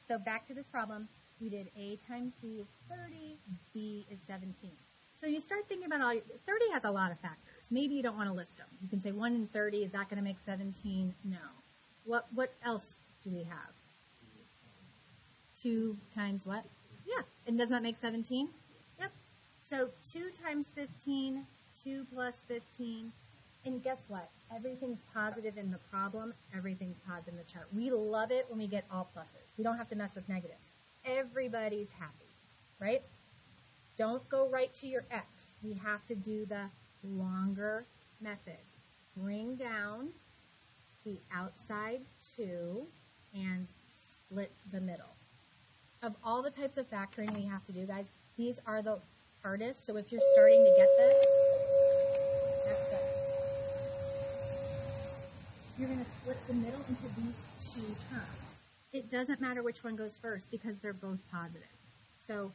So back to this problem. We did A times C is 30, B is 17. So you start thinking about 30 has a lot of factors. Maybe you don't want to list them. You can say 1 in 30, is that going to make 17? No. What else do we have? 2 times what? Yeah. And doesn't that make 17? Yep. So 2 times 15, 2 plus 15. And guess what? Everything's positive in the problem. Everything's positive in the chart. We love it when we get all pluses. We don't have to mess with negatives. Everybody's happy, right? Don't go right to your X. We have to do the longer method. Bring down the outside 2 and split the middle. Of all the types of factoring we have to do, guys, these are the hardest. So if you're starting to get this, that's good. You're going to split the middle into these 2 terms. It doesn't matter which one goes first because they're both positive. So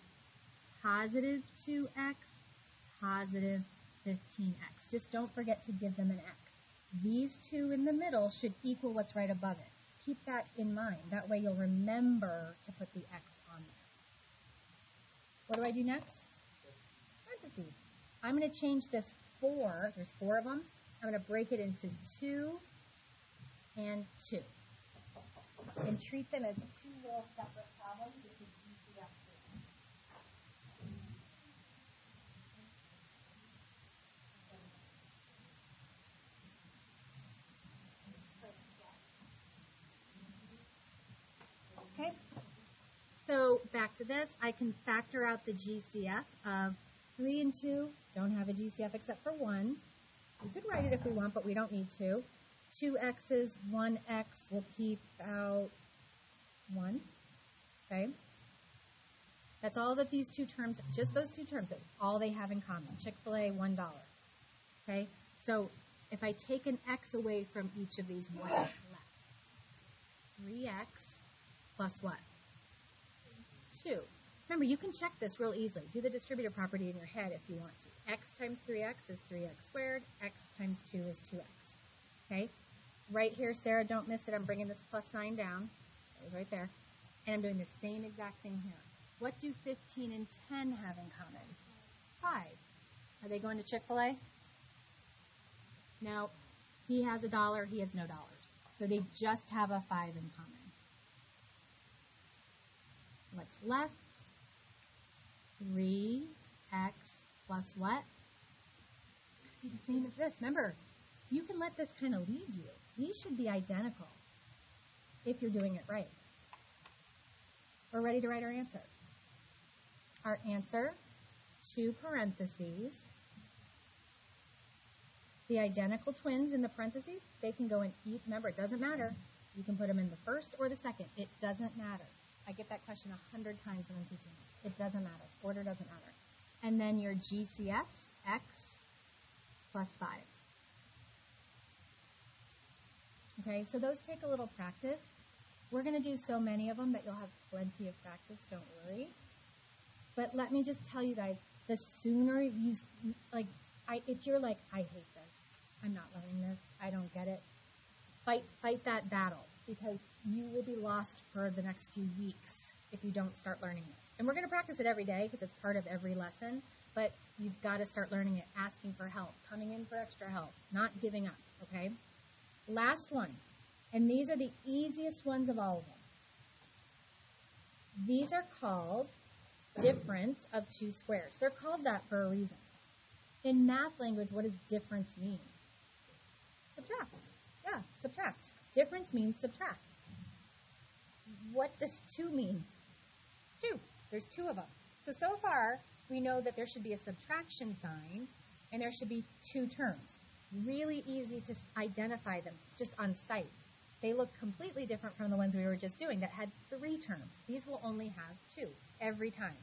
positive 2x, positive 15x. Just don't forget to give them an x. These 2 in the middle should equal what's right above it. Keep that in mind. That way you'll remember to put the x on there. What do I do next? Parentheses. I'm going to change this 4. There's 4 of them. I'm going to break it into 2 and 2. And treat them as 2 little separate problems. This is easy up to. Okay. So back to this. I can factor out the GCF of 3 and 2. Don't have a GCF except for 1. We could write it if we want, but we don't need to. 2 x's, 1 x will keep out 1. Okay? That's all that these 2 terms, just those 2 terms, that's all they have in common. Chick-fil-A, $1. Okay? So if I take an x away from each of these, what's left? 3x plus what? 2. Remember, you can check this real easily. Do the distributive property in your head if you want to. X times 3x is 3x squared. X times 2 is 2x. Okay? Right here, Sarah, don't miss it. I'm bringing this plus sign down. It was right there. And I'm doing the same exact thing here. What do 15 and 10 have in common? 5. Are they going to Chick-fil-A? No. He has $1. He has no dollars. So they just have a 5 in common. What's left? 3x plus what? Be the same as this. Remember, you can let this kind of lead you. These should be identical if you're doing it right. We're ready to write our answer. Our answer, 2 parentheses. The identical twins in the parentheses, they can go in each. Remember, it doesn't matter. You can put them in the first or the second. It doesn't matter. I get that question 100 times when I'm teaching this. It doesn't matter. Order doesn't matter. And then your GCFs, x plus 5. Okay, so those take a little practice. We're going to do so many of them that you'll have plenty of practice, don't worry. But let me just tell you guys, the sooner you, if you're like, I hate this, I'm not learning this, I don't get it, fight that battle, because you will be lost for the next few weeks if you don't start learning this. And we're going to practice it every day because it's part of every lesson, but you've got to start learning it, asking for help, coming in for extra help, not giving up, okay? Last one, and these are the easiest ones of all of them. These are called difference of 2 squares. They're called that for a reason. In math language, what does difference mean? Subtract. Yeah, subtract. Difference means subtract. What does 2 mean? 2. There's 2 of them. So far, we know that there should be a subtraction sign, and there should be 2 terms. Really easy to identify them just on sight. They look completely different from the ones we were just doing that had 3 terms. These will only have 2 every time.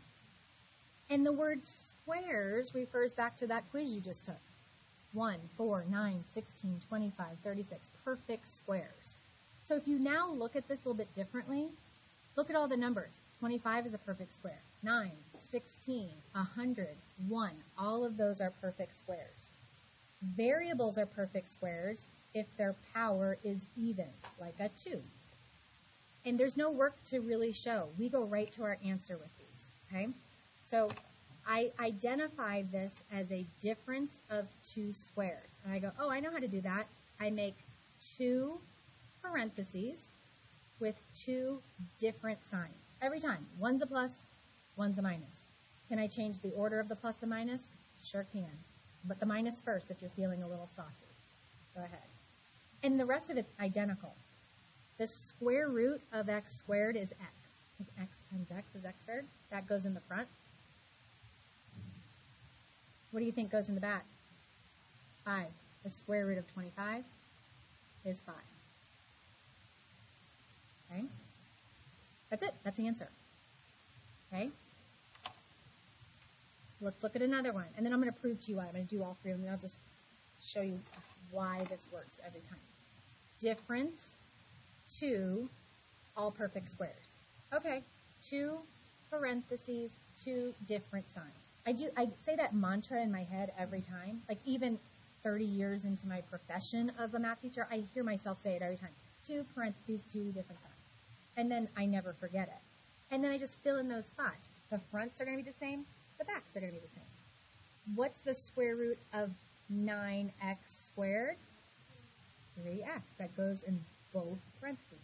And the word squares refers back to that quiz you just took. 1, 4, 9, 16, 25, 36. Perfect squares. So if you now look at this a little bit differently, look at all the numbers. 25 is a perfect square. 9, 16, 100, 1. All of those are perfect squares. Variables are perfect squares if their power is even, like a 2. And there's no work to really show. We go right to our answer with these, okay? So I identify this as a difference of two squares. And I go, oh, I know how to do that. I make two parentheses with two different signs. Every time. One's a plus, one's a minus. Can I change the order of the plus and minus? Sure can. But the minus first if you're feeling a little saucy. Go ahead. And the rest of it's identical. The square root of x squared is x. Is x times x is x squared? That goes in the front. What do you think goes in the back? 5. The square root of 25 is 5. Okay? That's it. That's the answer. Okay? Let's look at another one. And then I'm going to prove to you why. I'm going to do all three of them, and I'll just show you why this works every time. Difference, 2 all perfect squares. Okay, 2 parentheses, 2 different signs. I say that mantra in my head every time. Like even 30 years into my profession of a math teacher, I hear myself say it every time. 2 parentheses, 2 different signs. And then I never forget it. And then I just fill in those spots. The fronts are going to be the same. The backs are going to be the same. What's the square root of 9x squared? 3x. That goes in both parentheses.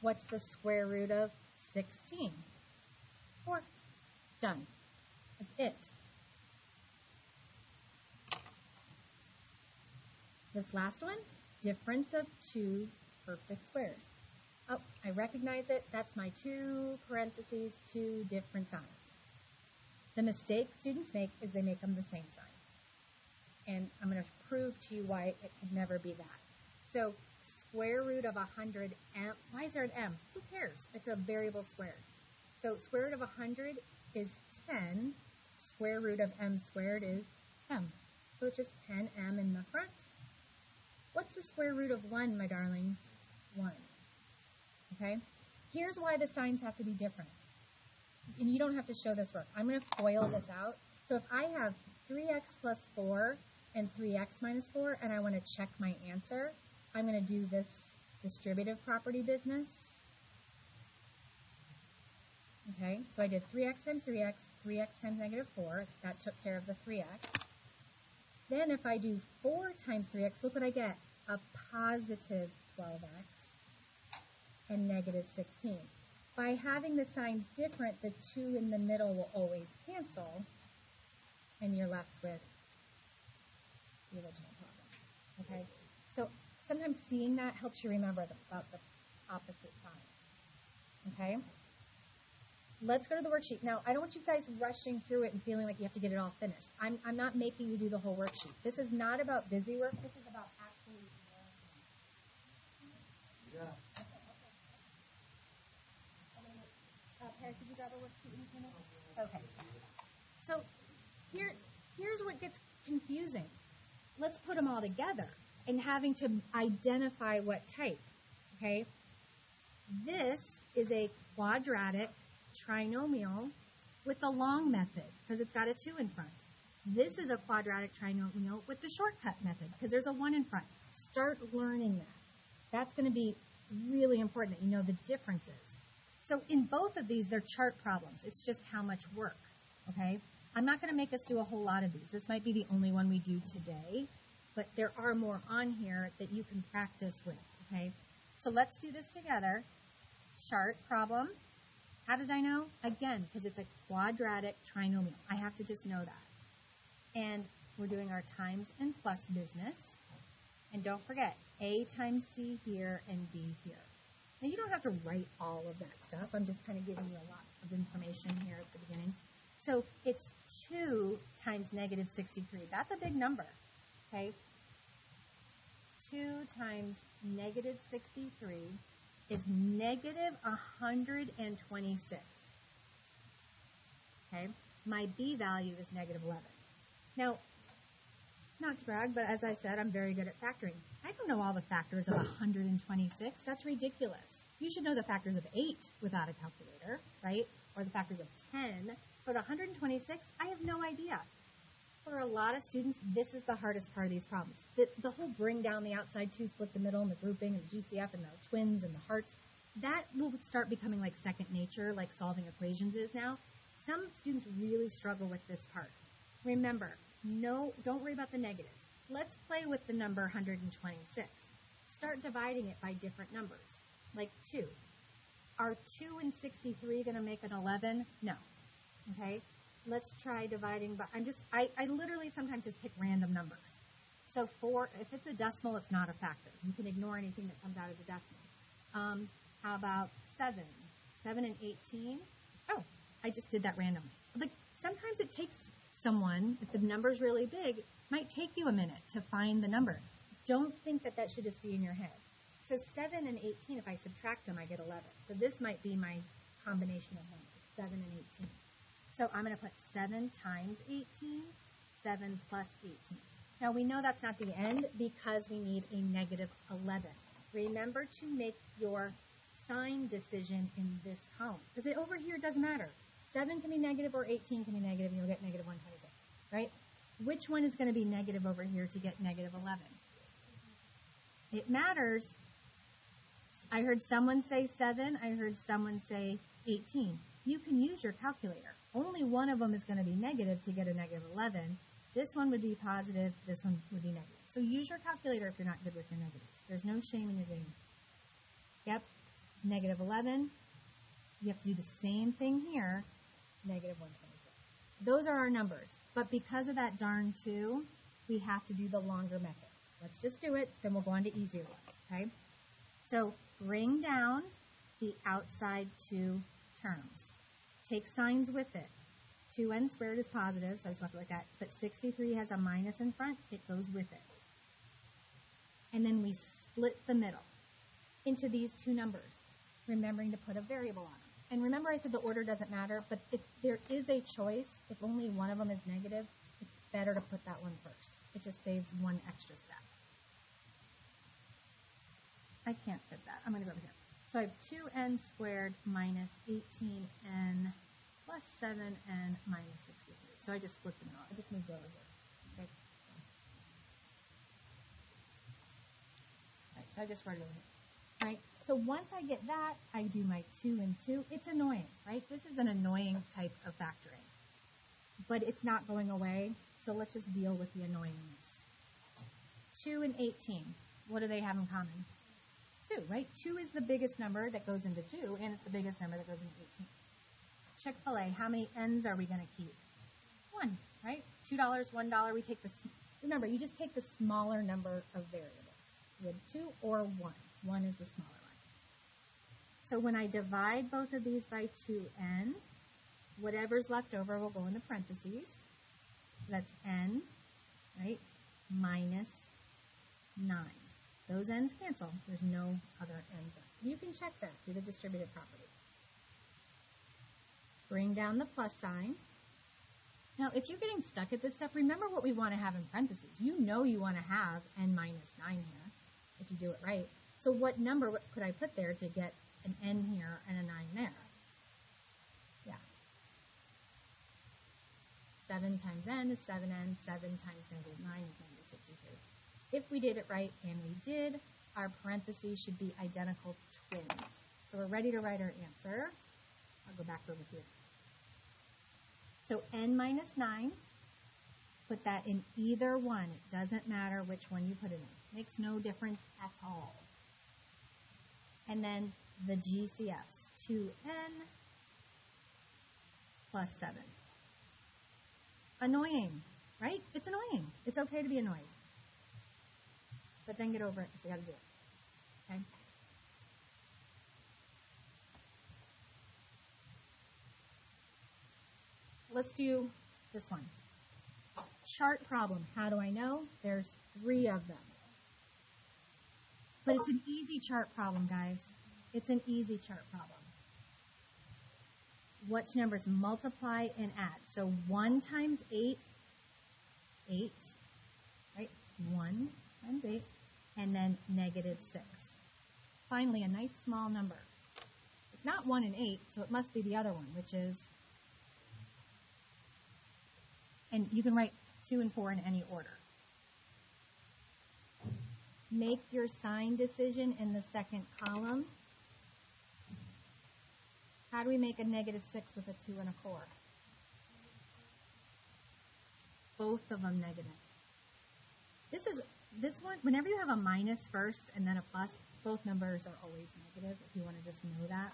What's the square root of 16? 4. Done. That's it. This last one, difference of 2 perfect squares. Oh, I recognize it. That's my 2 parentheses, 2 different signs. The mistake students make is they make them the same sign. And I'm going to prove to you why it could never be that. So square root of 100, m. Why is there an m? Who cares? It's a variable squared. So square root of 100 is 10. Square root of m squared is m. So it's just 10m in the front. What's the square root of 1, my darlings? 1. Okay? Here's why the signs have to be different. And you don't have to show this work. I'm going to FOIL this out. So if I have 3x plus 4 and 3x minus 4, and I want to check my answer, I'm going to do this distributive property business. Okay, so I did 3x times 3x, 3x times negative 4. That took care of the 3x. Then if I do 4 times 3x, look what I get. A positive 12x and negative 16. By having the signs different, the 2 in the middle will always cancel, and you're left with the original problem. Okay? So sometimes seeing that helps you remember about the opposite signs. Okay? Let's go to the worksheet. Now, I don't want you guys rushing through it and feeling like you have to get it all finished. I'm not making you do the whole worksheet. This is not about busy work. This is about actually learning. Yeah. Paris, did you grab a worksheet when you finished? Okay. So here's what gets confusing. Let's put them all together and having to identify what type. Okay? This is a quadratic trinomial with the long method because it's got a 2 in front. This is a quadratic trinomial with the shortcut method because there's a 1 in front. Start learning that. That's going to be really important that you know the differences. So in both of these, they're chart problems. It's just how much work, okay? I'm not going to make us do a whole lot of these. This might be the only one we do today, but there are more on here that you can practice with, okay? So let's do this together. Chart problem. How did I know? Again, because it's a quadratic trinomial. I have to just know that. And we're doing our times and plus business. And don't forget, A times C here and B here. Now, you don't have to write all of that stuff. I'm just kind of giving you a lot of information here at the beginning. So it's 2 times negative 63. That's a big number, okay? 2 times negative 63 is negative 126. Okay? My B value is negative 11. Now, not to brag, but as I said, I'm very good at factoring. I don't know all the factors of 126. That's ridiculous. You should know the factors of 8 without a calculator, right? Or the factors of 10. But 126, I have no idea. For a lot of students, this is the hardest part of these problems. The whole bring down the outside 2, split the middle, and the grouping, and the GCF, and the twins, and the hearts, that will start becoming like second nature, like solving equations is now. Some students really struggle with this part. Remember, don't worry about the negatives. Let's play with the number 126. Start dividing it by different numbers, like 2. Are 2 and 63 going to make an 11? No. Okay? Let's try dividing by, I literally sometimes just pick random numbers. So 4, if it's a decimal, it's not a factor. You can ignore anything that comes out as a decimal. How about 7? 7 and 18? Oh, I just did that randomly. But sometimes it takes someone, if the number's really big, it might take you a minute to find the number. Don't think that that should just be in your head. So 7 and 18, if I subtract them, I get 11. So this might be my combination of numbers, 7 and 18. So I'm going to put 7 times 18, 7 plus 18. Now we know that's not the end because we need a negative 11. Remember to make your sign decision in this column. Because over here it doesn't matter. 7 can be negative or 18 can be negative, and you'll get negative 126, right? Which one is going to be negative over here to get negative 11? It matters. I heard someone say 7. I heard someone say 18. You can use your calculator. Only one of them is going to be negative to get a negative 11. This one would be positive. This one would be negative. So use your calculator if you're not good with your negatives. There's no shame in your game. Yep, negative 11. You have to do the same thing here, negative 126. Those are our numbers. But because of that darn 2, we have to do the longer method. Let's just do it, then we'll go on to easier ones, okay? So bring down the outside 2 terms. Take signs with it. 2n squared is positive, so I just left it like that. But 63 has a minus in front, it goes with it. And then we split the middle into these 2 numbers, remembering to put a variable on them. And remember I said the order doesn't matter, but if there is a choice, if only one of them is negative, it's better to put that one first. It just saves one extra step. I can't fit that. I'm going to go over here. So I have 2n squared minus 18n plus 7n minus 63. So I just split them out. I just moved over here. Okay. All right, so I just wrote it over here. All right, so once I get that, I do my 2 and 2. It's annoying, right? This is an annoying type of factoring. But it's not going away, so let's just deal with the annoyingness. 2 and 18, what do they have in common? 2, right? 2 is the biggest number that goes into 2, and it's the biggest number that goes into 18. Chick-fil-A, how many n's are we going to keep? 1, right? $2, $1, we take this. Remember, you just take the smaller number of variables. You have 2 or 1. 1 is the smaller one. So when I divide both of these by 2n, whatever's left over will go into parentheses. So that's n, right, minus 9. Those n's cancel. There's no other n's left. You can check that through the distributive property. Bring down the plus sign. Now, if you're getting stuck at this stuff, remember what we want to have in parentheses. You know you want to have n minus 9 here, if you do it right. So what number could I put there to get an n here and a 9 there? Yeah. 7 times n is 7n. 7 times negative 9 is negative 63. If we did it right, and we did, our parentheses should be identical twins. So we're ready to write our answer. I'll go back over here. So n minus 9, put that in either one. It doesn't matter which one you put it in. Makes no difference at all. And then the GCFs, 2n plus 7. Annoying, right? It's annoying. It's okay to be annoyed. But then get over it because we got to do it. Okay? Let's do this one. Chart problem. How do I know? There's 3 of them. But it's an easy chart problem, guys. It's an easy chart problem. What numbers multiply and add? So 1 times 8, 8, right? 1 times 8, and then negative 6. Finally, a nice small number. It's not 1 and 8, so it must be the other one, which is, and you can write 2 and 4 in any order. Make your sign decision in the second column. How do we make a -6 with a 2 and a 4? Both of them negative. This one, whenever you have a minus first and then a plus, both numbers are always negative, if you want to just know that.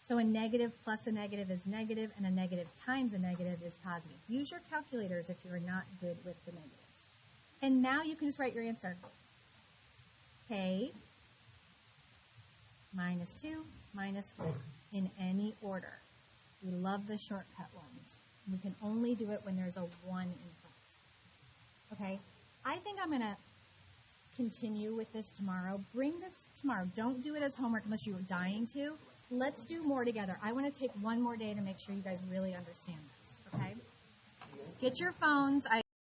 So a negative plus a negative is negative, and a negative times a negative is positive. Use your calculators if you're not good with the negatives. And now you can just write your answer. K minus 2 minus 4 in any order. We love the shortcut ones. We can only do it when there's a 1 in front. Okay? I think I'm going to continue with this tomorrow. Bring this tomorrow. Don't do it as homework unless you're dying to. Let's do more together. I want to take one more day to make sure you guys really understand this. Okay? Get your phones.